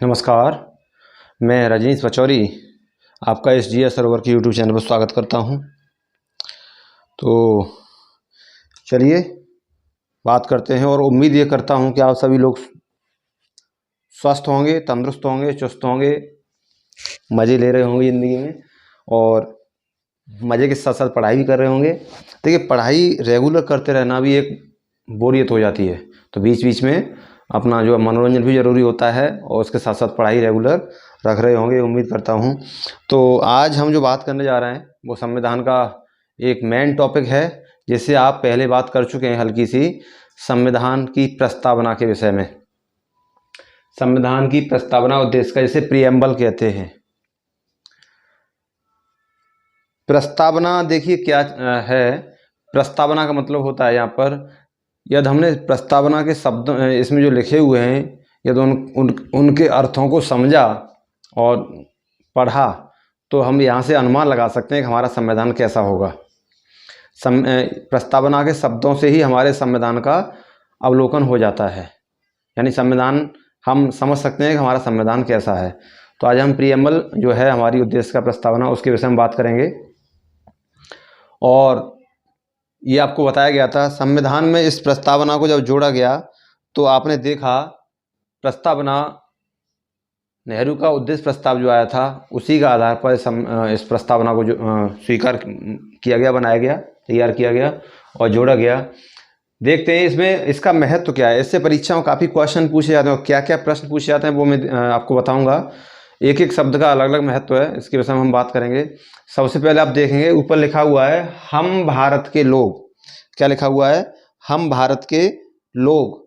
नमस्कार, मैं रजनीश पचौरी आपका एस जी एस सरोवर के यूट्यूब चैनल पर स्वागत करता हूं। तो चलिए बात करते हैं और उम्मीद ये करता हूं कि आप सभी लोग स्वस्थ होंगे, तंदुरुस्त होंगे, चुस्त होंगे, मज़े ले रहे होंगे ज़िंदगी में और मज़े के साथ साथ पढ़ाई भी कर रहे होंगे। देखिए, पढ़ाई रेगुलर करते रहना भी एक बोरियत हो जाती है, तो बीच बीच में अपना जो मनोरंजन भी ज़रूरी होता है और उसके साथ साथ पढ़ाई रेगुलर रख रहे होंगे, उम्मीद करता हूँ। तो आज हम जो बात करने जा रहे हैं वो संविधान का एक मेन टॉपिक है, जिससे आप पहले बात कर चुके हैं हल्की सी, संविधान की प्रस्तावना के विषय में। संविधान की प्रस्तावना उद्देश्य का जिसे प्रीएम्बल कहते हैं। प्रस्तावना देखिए क्या है। प्रस्तावना का मतलब होता है यहाँ पर, यदि हमने प्रस्तावना के शब्द इसमें जो लिखे हुए हैं यदि उनके अर्थों को समझा और पढ़ा तो हम यहाँ से अनुमान लगा सकते हैं कि हमारा संविधान कैसा होगा। प्रस्तावना के शब्दों से ही हमारे संविधान का अवलोकन हो जाता है, यानी संविधान हम समझ सकते हैं कि हमारा संविधान कैसा है। तो आज हम प्रीएम्बल जो है हमारी उद्देश्य का प्रस्तावना, उसके विषय में बात करेंगे। और ये आपको बताया गया था संविधान में इस प्रस्तावना को जब जोड़ा गया तो आपने देखा प्रस्तावना नेहरू का उद्देश्य प्रस्ताव जो आया था उसी का आधार पर इस प्रस्तावना को जो स्वीकार किया गया, बनाया गया, तैयार किया गया और जोड़ा गया। देखते हैं इसमें इसका महत्व क्या है। इससे परीक्षा में काफ़ी क्वेश्चन पूछे जाते हैं और क्या क्या प्रश्न पूछे जाते हैं वो मैं आपको बताऊंगा। एक एक शब्द का अलग अलग महत्व है, इसके विषय में हम बात करेंगे। सबसे पहले आप देखेंगे ऊपर लिखा हुआ है हम भारत के लोग। क्या लिखा हुआ है? हम भारत के लोग।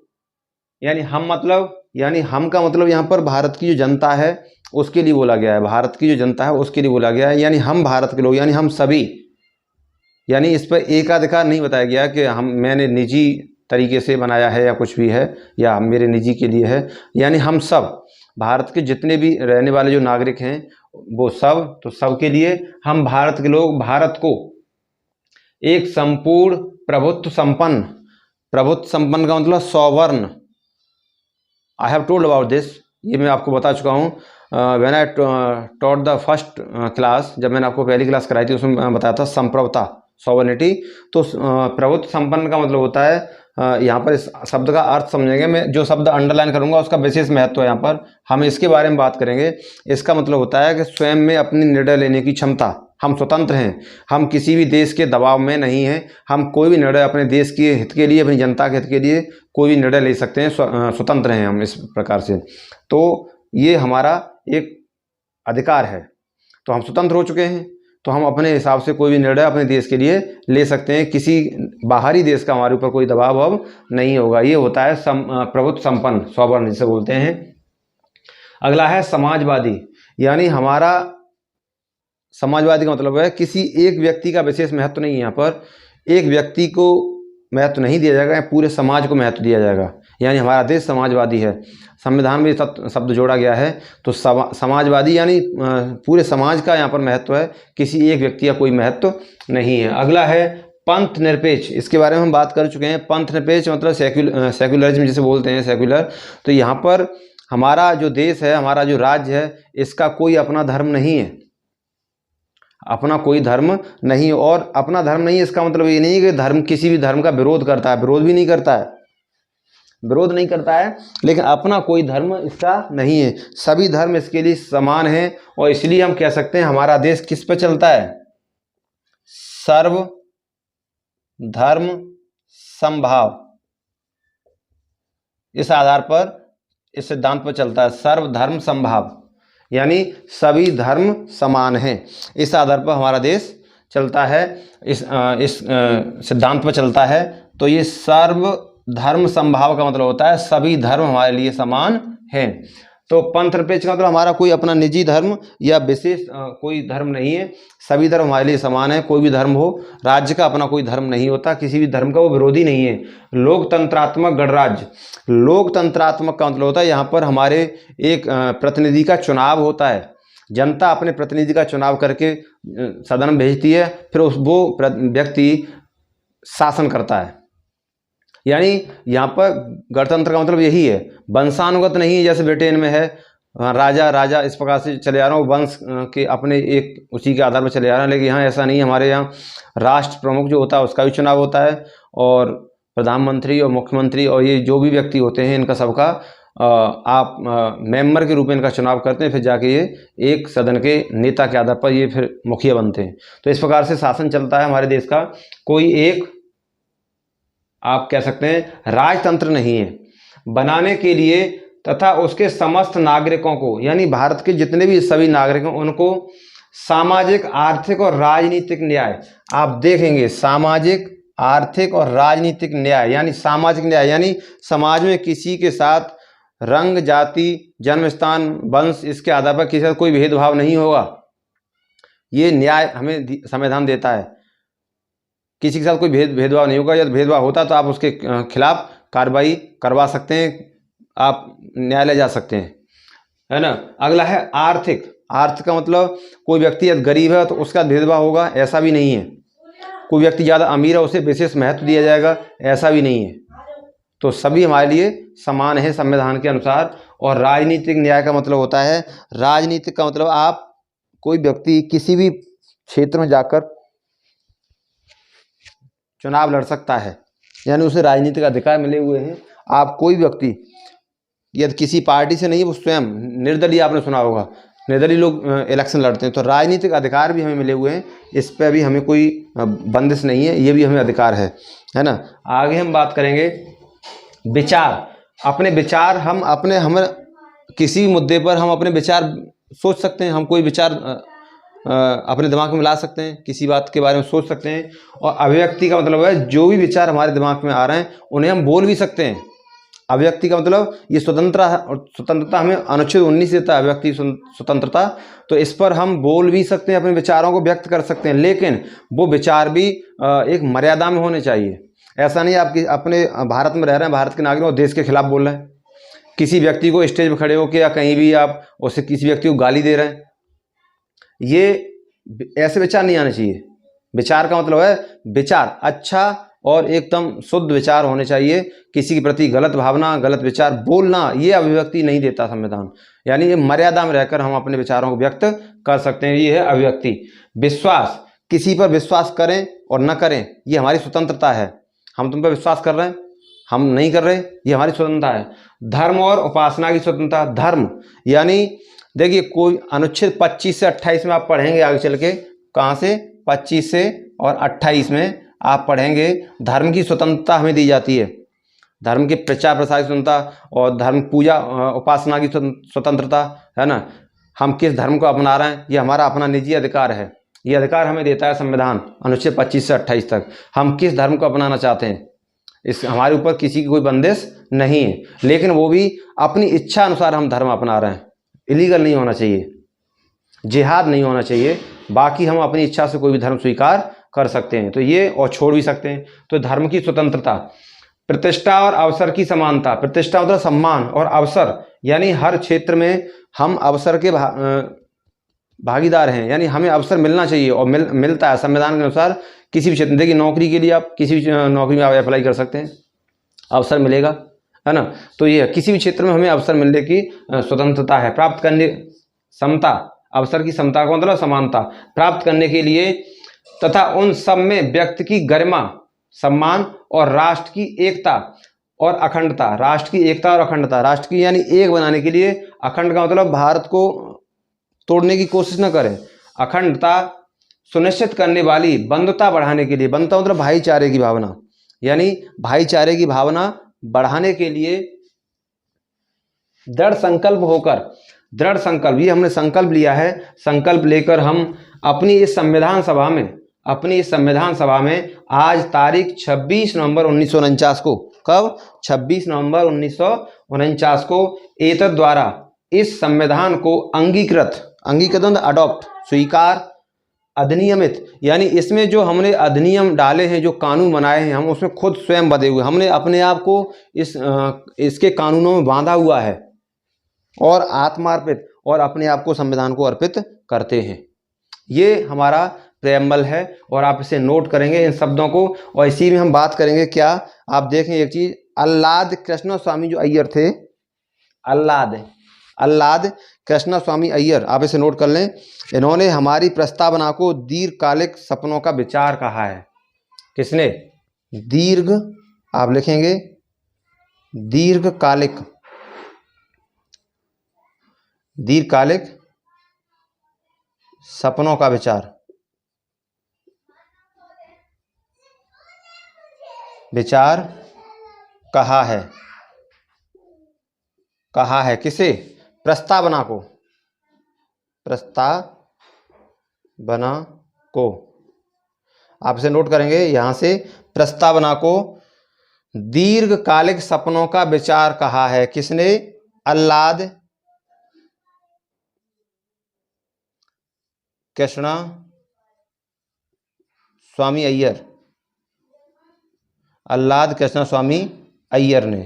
यानी हम मतलब, यानी हम का मतलब यहाँ पर भारत की जो जनता है उसके लिए बोला गया है। भारत की जो जनता है उसके लिए बोला गया है, यानी हम भारत के लोग, यानी हम सभी। यानी इस पर एकाधिकार नहीं बताया गया कि मैंने निजी तरीके से बनाया है या कुछ भी है या मेरे निजी के लिए है। यानी हम सब भारत के जितने भी रहने वाले जो नागरिक हैं वो सब, तो सब के लिए हम भारत के लोग भारत को एक संपूर्ण प्रभुत्व संपन्न का मतलब सौवर्ण। I have told about this, ये मैं आपको बता चुका हूँ। When I taught the first class, जब मैंने आपको पहली क्लास कराई थी उसमें बताया था संप्रभुता, सॉवरेनिटी। तो प्रभुत्व संपन्न का मतलब होता है, यहाँ पर इस शब्द का अर्थ समझेंगे। मैं जो शब्द अंडरलाइन करूँगा उसका विशेष महत्व है, यहाँ पर हम इसके बारे में बात करेंगे। इसका मतलब होता है कि स्वयं में अपनी निर्णय लेने की क्षमता। हम स्वतंत्र हैं, हम किसी भी देश के दबाव में नहीं हैं। हम कोई भी निर्णय अपने देश के हित के लिए, अपनी जनता के हित के लिए कोई भी निर्णय ले सकते हैं। स्वतंत्र हैं हम इस प्रकार से। तो ये हमारा एक अधिकार है। तो हम स्वतंत्र हो चुके हैं, तो हम अपने हिसाब से कोई भी निर्णय अपने देश के लिए ले सकते हैं। किसी बाहरी देश का हमारे ऊपर कोई दबाव अब नहीं होगा। ये होता है प्रभुत्व संपन्न, सॉवरेन जिसे बोलते हैं। अगला है समाजवादी। यानी हमारा समाजवादी का मतलब है किसी एक व्यक्ति का विशेष महत्व नहीं है। यहाँ पर एक व्यक्ति को महत्व नहीं दिया जाएगा, पूरे समाज को महत्व दिया जाएगा। यानी हमारा देश समाजवादी है। संविधान में शब्द जोड़ा गया है, तो समाजवादी यानी पूरे समाज का यहाँ पर महत्व है, किसी एक व्यक्ति का कोई महत्व नहीं है। अगला है पंथ निरपेक्ष। इसके बारे में हम बात कर चुके हैं। पंथ निरपेक्ष मतलब सेक्युलरिज्म जिसे बोलते हैं, सेक्युलर। तो यहाँ पर हमारा जो देश है, हमारा जो राज्य है, इसका कोई अपना धर्म नहीं है। अपना कोई धर्म नहीं, और अपना धर्म नहीं इसका मतलब ये नहीं है कि धर्म किसी भी धर्म का विरोध करता है। विरोध भी नहीं करता है, विरोध नहीं करता है, लेकिन अपना कोई धर्म इसका नहीं है। सभी धर्म इसके लिए समान हैं और इसलिए हम कह सकते हैं हमारा देश किस पे चलता है? सर्व धर्म समभाव। इस आधार पर, इस सिद्धांत पर चलता है, सर्व धर्म समभाव, यानी सभी धर्म समान हैं। इस आधार पर हमारा देश चलता है, इस सिद्धांत पर चलता है। तो ये सर्व धर्म समभाव का मतलब होता है सभी धर्म हमारे लिए समान हैं। तो पंथ निरपेक्ष का मतलब हमारा कोई अपना निजी धर्म या विशेष कोई धर्म नहीं है। सभी धर्म हमारे लिए समान है। कोई भी धर्म हो, राज्य का अपना कोई धर्म नहीं होता, किसी भी धर्म का वो विरोधी नहीं है। लोकतंत्रात्मक गणराज्य। लोकतंत्रात्मक का मतलब होता है यहाँ पर हमारे एक प्रतिनिधि का चुनाव होता है। जनता अपने प्रतिनिधि का चुनाव करके सदन में भेजती है, फिर वो व्यक्ति शासन करता है। यानी यहाँ पर गणतंत्र का मतलब यही है, वंशानुगत नहीं है जैसे ब्रिटेन में है। राजा राजा इस प्रकार से चले आ रहे हैं, वंश के अपने एक उसी के आधार पर चले आ रहे हैं। लेकिन यहाँ ऐसा नहीं, हमारे यहाँ राष्ट्र प्रमुख जो होता है उसका भी चुनाव होता है, और प्रधानमंत्री और मुख्यमंत्री और ये जो भी व्यक्ति होते हैं इनका सबका आप मेंबर के रूप में इनका चुनाव करते हैं, फिर जाके ये एक सदन के नेता के आधार पर ये फिर मुखिया बनते हैं। तो इस प्रकार से शासन चलता है हमारे देश का। कोई एक आप कह सकते हैं राजतंत्र नहीं है। बनाने के लिए तथा उसके समस्त नागरिकों को, यानी भारत के जितने भी सभी नागरिक हैं उनको सामाजिक, आर्थिक और राजनीतिक न्याय, आप देखेंगे सामाजिक, आर्थिक और राजनीतिक न्याय, यानी सामाजिक न्याय यानी समाज में किसी के साथ रंग, जाति, जन्म स्थान, वंश इसके आधार पर किसी का कोई भेदभाव नहीं होगा। ये न्याय हमें संविधान देता है। किसी के साथ कोई भेदभाव नहीं होगा। यदि भेदभाव होता तो आप उसके खिलाफ कार्रवाई करवा सकते हैं, आप न्यायालय जा सकते हैं, है ना। अगला है आर्थिक। आर्थिक का मतलब कोई व्यक्ति यदि गरीब है तो उसका भेदभाव होगा, ऐसा भी नहीं है। कोई व्यक्ति ज़्यादा अमीर है उसे विशेष महत्व दिया जाएगा, ऐसा भी नहीं है। तो सभी हमारे लिए समान है संविधान के अनुसार। और राजनीतिक न्याय का मतलब होता है, राजनीतिक का मतलब आप कोई व्यक्ति किसी भी क्षेत्र में जाकर चुनाव लड़ सकता है, यानी उसे राजनीतिक अधिकार मिले हुए हैं। आप कोई व्यक्ति यदि किसी पार्टी से नहीं है, वो स्वयं निर्दलीय, आपने सुना होगा निर्दलीय लोग इलेक्शन लड़ते हैं, तो राजनीतिक अधिकार भी हमें मिले हुए हैं। इस पर भी हमें कोई बंदिश नहीं है, ये भी हमें अधिकार है ना। आगे हम बात करेंगे विचार। अपने विचार हम किसी मुद्दे पर हम अपने विचार सोच सकते हैं। हम कोई विचार अपने दिमाग में ला सकते हैं, किसी बात के बारे में सोच सकते हैं। और अभिव्यक्ति का मतलब है जो भी विचार हमारे दिमाग में आ रहे हैं उन्हें हम बोल भी सकते हैं। अभिव्यक्ति का मतलब ये स्वतंत्रता हमें अनुच्छेद 19 देता है, अभिव्यक्ति स्वतंत्रता। तो इस पर हम बोल भी सकते हैं, अपने विचारों को व्यक्त कर सकते हैं, लेकिन वो विचार भी एक मर्यादा में होने चाहिए। ऐसा नहीं आप अपने भारत में रह रहे हैं, भारत के नागरिक और देश के खिलाफ बोल रहे हैं, किसी व्यक्ति को स्टेज पर खड़े होकर या कहीं भी आप उससे किसी व्यक्ति को गाली दे रहे हैं, ये ऐसे विचार नहीं आने चाहिए। विचार का मतलब है विचार अच्छा और एकदम शुद्ध विचार होने चाहिए। किसी के प्रति गलत भावना, गलत विचार बोलना, ये अभिव्यक्ति नहीं देता संविधान। यानी ये मर्यादा में रहकर हम अपने विचारों को व्यक्त कर सकते हैं, ये है अभिव्यक्ति। विश्वास, किसी पर विश्वास करें और न करें, ये हमारी स्वतंत्रता है। हम तुम पर विश्वास कर रहे हैं, हम नहीं कर रहे, ये हमारी स्वतंत्रता है। धर्म और उपासना की स्वतंत्रता। धर्म यानी देखिए कोई अनुच्छेद 25 से 28 में आप पढ़ेंगे आगे चल के, कहाँ से 25 से और 28 में आप पढ़ेंगे धर्म की स्वतंत्रता हमें दी जाती है। धर्म के प्रचार प्रसार की स्वतंत्रता और धर्म पूजा उपासना की स्वतंत्रता, है ना। हम किस धर्म को अपना रहे हैं ये हमारा अपना निजी अधिकार है। ये अधिकार हमें देता है संविधान अनुच्छेद 25 से 28 तक। हम किस धर्म को अपनाना चाहते हैं, इस हमारे ऊपर किसी की कोई बंदिश नहीं है, लेकिन वो भी अपनी इच्छा अनुसार हम धर्म अपना रहे हैं। इलीगल नहीं होना चाहिए, जिहाद नहीं होना चाहिए। बाकी हम अपनी इच्छा से कोई भी धर्म स्वीकार कर सकते हैं, तो ये और छोड़ भी सकते हैं। तो धर्म की स्वतंत्रता। प्रतिष्ठा और अवसर की समानता। प्रतिष्ठा मतलब सम्मान, और अवसर यानी हर क्षेत्र में हम अवसर के भागीदार हैं, यानी हमें अवसर मिलना चाहिए और मिलता है संविधान के अनुसार। किसी भी क्षेत्र, देखिए नौकरी के लिए आप किसी भी नौकरी में आप अप्लाई कर सकते हैं, अवसर मिलेगा, है ना। तो ये किसी भी क्षेत्र में हमें अवसर मिलने की स्वतंत्रता है। प्राप्त करने समता, अवसर की समता का मतलब समानता। प्राप्त करने के लिए तथा उन सब में व्यक्ति की गरिमा, सम्मान और राष्ट्र की एकता और अखंडता। राष्ट्र की एकता और अखंडता, राष्ट्र की यानी एक बनाने के लिए, अखंड का मतलब भारत को तोड़ने की कोशिश न करें, अखंडता सुनिश्चित करने वाली, बंधुता बढ़ाने के लिए, बंधुता मतलब भाईचारे की भावना, यानी भाईचारे की भावना बढ़ाने के लिए दृढ़ संकल्प होकर, दृढ़ संकल्प, ये हमने संकल्प लिया है, संकल्प लेकर हम अपनी इस संविधान सभा में आज तारीख 26 नवंबर 1949 को, कब 26 नवंबर 1949 को एतद द्वारा इस संविधान को अंगीकृत अडॉप्ट, स्वीकार, अधिनियमित, यानी इसमें जो हमने अधिनियम डाले हैं, जो कानून बनाए हैं, हम उसमें खुद स्वयं बंधे हुए, हमने अपने आप को इसके कानूनों में बांधा हुआ है और आत्मार्पित और अपने आप को संविधान को अर्पित करते हैं। ये हमारा प्रेम्बल है और आप इसे नोट करेंगे इन शब्दों को। और इसी में हम बात करेंगे क्या, आप देखें एक चीज, आह्लाद कृष्ण स्वामी जो अय्यर थे, आह्लाद आह्लाद कृष्णा स्वामी अय्यर, आप इसे नोट कर लें। इन्होंने हमारी प्रस्तावना को दीर्घकालिक सपनों का विचार कहा है। किसने? दीर्घ, आप लिखेंगे दीर्घकालिक, दीर्घकालिक सपनों का विचार, विचार कहा है। कहा है किसे? प्रस्तावना को, प्रस्तावना को। आप इसे नोट करेंगे यहां से, प्रस्तावना को दीर्घकालिक सपनों का विचार कहा है। किसने? आह्लाद कृष्णा स्वामी अय्यर, आह्लाद कृष्णा स्वामी अय्यर ने,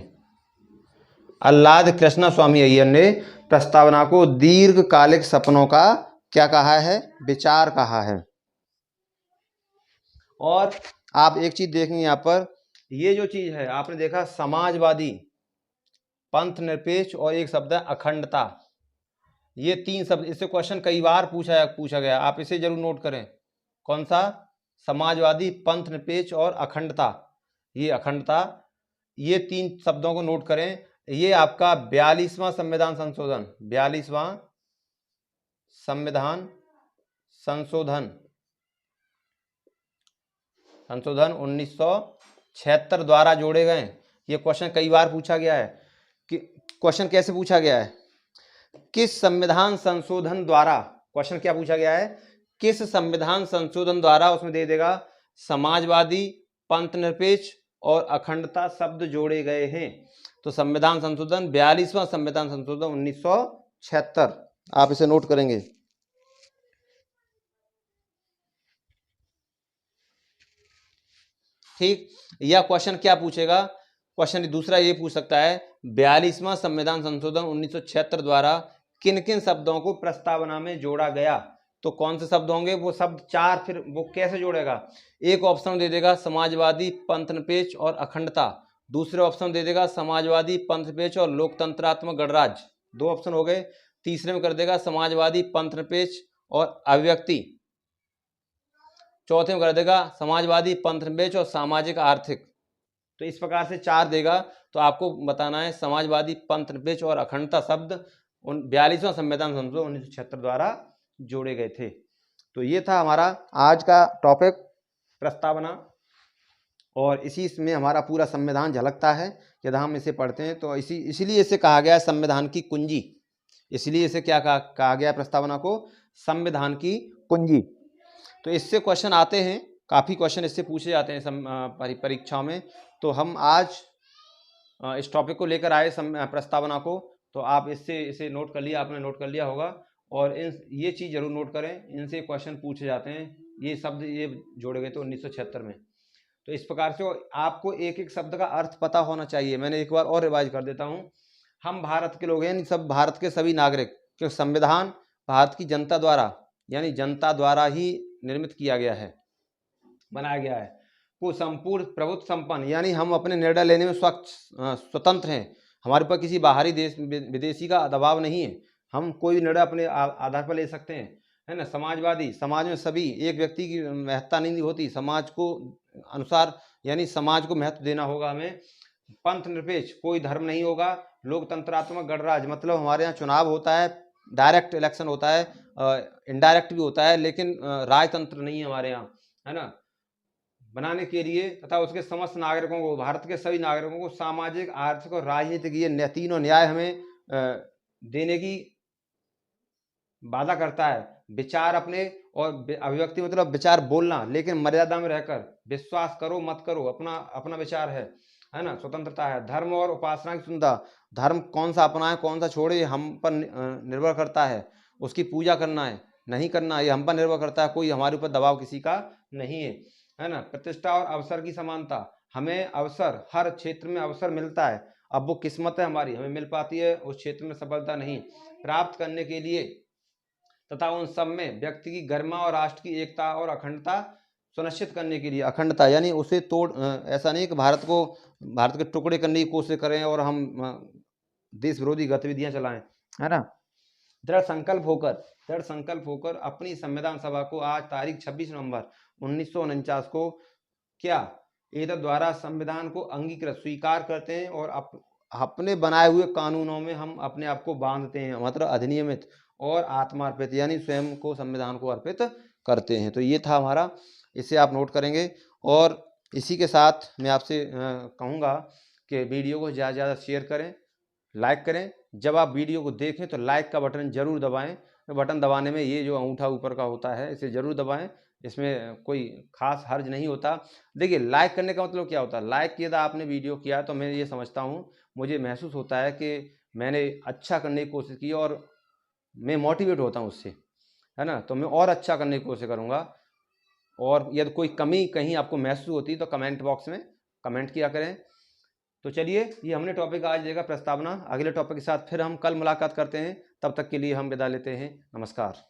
आह्लाद कृष्णा स्वामी अय्यर ने प्रस्तावना को दीर्घकालिक सपनों का क्या कहा है? विचार कहा है। और आप एक चीज देखेंगे यहां पर, ये जो चीज है आपने देखा समाजवादी, पंथ निरपेक्ष और एक शब्द है अखंडता, ये तीन शब्द, इससे क्वेश्चन कई बार पूछा गया, आप इसे जरूर नोट करें। कौन सा? समाजवादी, पंथ निरपेक्ष और अखंडता। ये अखंडता, ये तीन शब्दों को नोट करें। ये आपका 42वां संविधान संशोधन, 42वां संविधान संशोधन 1976 द्वारा जोड़े गए। ये क्वेश्चन कई बार पूछा गया है कि क्वेश्चन कैसे पूछा गया है? किस संविधान संशोधन द्वारा, क्वेश्चन क्या पूछा गया है? किस संविधान संशोधन द्वारा, उसमें दे देगा समाजवादी, पंथ निरपेक्ष और अखंडता शब्द जोड़े गए हैं। तो संविधान संशोधन 42वां संविधान संशोधन 1976, आप इसे नोट करेंगे। ठीक, या क्वेश्चन क्या पूछेगा? क्वेश्चन दूसरा ये पूछ सकता है 42वां संविधान संशोधन 1976 द्वारा किन किन शब्दों को प्रस्तावना में जोड़ा गया। तो कौन से शब्द होंगे? वो शब्द चार, फिर वो कैसे जोड़ेगा? एक ऑप्शन दे देगा समाजवादी, पंथ निरपेक्ष और अखंडता, दूसरे ऑप्शन दे देगा समाजवादी, पंथ निरपेक्ष और लोकतंत्रात्मक गणराज्य, दो ऑप्शन हो गए। तीसरे में कर देगा समाजवादी, पंथ निरपेक्ष और अभिव्यक्ति, चौथे में कर देगा समाजवादी, पंथ निरपेक्ष और सामाजिक आर्थिक। तो इस प्रकार से चार देगा, तो आपको बताना है समाजवादी, पंथ निरपेक्ष और अखंडता शब्द 42वां संविधान संशोधन 1976 द्वारा जोड़े गए थे। तो ये था हमारा आज का टॉपिक, प्रस्तावना, और इसी में हमारा पूरा संविधान झलकता है यदि हम इसे पढ़ते हैं। तो इसीलिए इसे कहा गया है संविधान की कुंजी। इसलिए इसे क्या कहा गया? प्रस्तावना को संविधान की कुंजी। तो इससे क्वेश्चन आते हैं, काफ़ी क्वेश्चन इससे पूछे जाते हैं परीक्षाओं में। तो हम आज इस टॉपिक को लेकर आए प्रस्तावना को। तो आप इसे नोट कर लिया, आपने नोट कर लिया होगा। और ये चीज़ जरूर नोट करें, इनसे क्वेश्चन पूछे जाते हैं। ये शब्द ये जोड़े गए थे 1976 में। तो इस प्रकार से आपको एक एक शब्द का अर्थ पता होना चाहिए। मैंने एक बार और रिवाइज कर देता हूँ। हम भारत के लोग हैं, सब भारत के सभी नागरिक, क्योंकि संविधान भारत की जनता द्वारा, यानी जनता द्वारा ही निर्मित किया गया है, बनाया गया है। को संपूर्ण प्रभुत्व संपन्न, यानी हम अपने निर्णय लेने में स्वतंत्र हैं। हमारे पर किसी बाहरी देश विदेशी का दबाव नहीं है। हम कोई भी निर्णय अपने आधार पर ले सकते हैं, है ना। समाजवादी, समाज में सभी, एक व्यक्ति की महत्ता नहीं होती, समाज को अनुसार, यानी समाज को महत्व देना होगा हमें। पंथ निरपेक्ष, कोई धर्म नहीं होगा। लोकतंत्रात्मक गणराज्य, मतलब हमारे यहाँ चुनाव होता है, डायरेक्ट इलेक्शन होता है, इनडायरेक्ट भी होता है, लेकिन राजतंत्र नहीं है हमारे यहाँ, है ना, बनाने के लिए तथा उसके समस्त नागरिकों को, भारत के सभी नागरिकों को सामाजिक, आर्थिक और राजनीतिक ये तीनों न्याय हमें देने की वादा करता है। विचार अपने, और अभिव्यक्ति मतलब विचार बोलना, लेकिन मर्यादा में रहकर। विश्वास करो मत करो, अपना अपना विचार है ना। स्वतंत्रता है। धर्म और उपासना की सुंदरता, धर्म कौन सा अपनाएं कौन सा छोड़े हम पर निर्भर करता है। उसकी पूजा करना है नहीं करना, ये हम पर निर्भर करता है। कोई हमारे ऊपर दबाव किसी का नहीं है ना। प्रतिष्ठा और अवसर की समानता, हमें अवसर, हर क्षेत्र में अवसर मिलता है। अब वो किस्मत है हमारी, हमें मिल पाती है उस क्षेत्र में सफलता नहीं प्राप्त करने के लिए, तथा उन सब में व्यक्ति की गरिमा और राष्ट्र की एकता और अखंडता सुनिश्चित करने के लिए। अखंडता यानी उसे ऐसा नहीं कि भारत के टुकड़े करने की कोशिश करें और हम देश विरोधी गतिविधियां चलाएं, है ना। दृढ़ संकल्प होकर अपनी संविधान सभा को आज तारीख 26 नवंबर 1949 को क्या एतद द्वारा संविधान को अंगीकृत स्वीकार करते हैं और अपने बनाए हुए कानूनों में हम अपने आप को बांधते हैं, मतलब अधिनियमित और आत्मार्पित, यानी स्वयं को संविधान को अर्पित करते हैं। तो ये था हमारा, इसे आप नोट करेंगे। और इसी के साथ मैं आपसे कहूँगा कि वीडियो को ज़्यादा से ज़्यादा शेयर करें, लाइक करें। जब आप वीडियो को देखें तो लाइक का बटन जरूर दबाएं। बटन दबाने में ये जो अंगूठा ऊपर का होता है इसे जरूर दबाएं, इसमें कोई खास हर्ज नहीं होता। देखिए, लाइक करने का मतलब क्या होता है, लाइक किया था आपने वीडियो किया तो मैं ये समझता हूँ, मुझे महसूस होता है कि मैंने अच्छा करने की कोशिश की और मैं मोटिवेट होता हूँ उससे, है ना। तो मैं और अच्छा करने की कोशिश करूँगा। और यदि कोई कमी कहीं आपको महसूस होती है तो कमेंट बॉक्स में कमेंट किया करें। तो चलिए, ये हमने टॉपिक आज देखा प्रस्तावना। अगले टॉपिक के साथ फिर हम कल मुलाकात करते हैं, तब तक के लिए हम विदा लेते हैं। नमस्कार।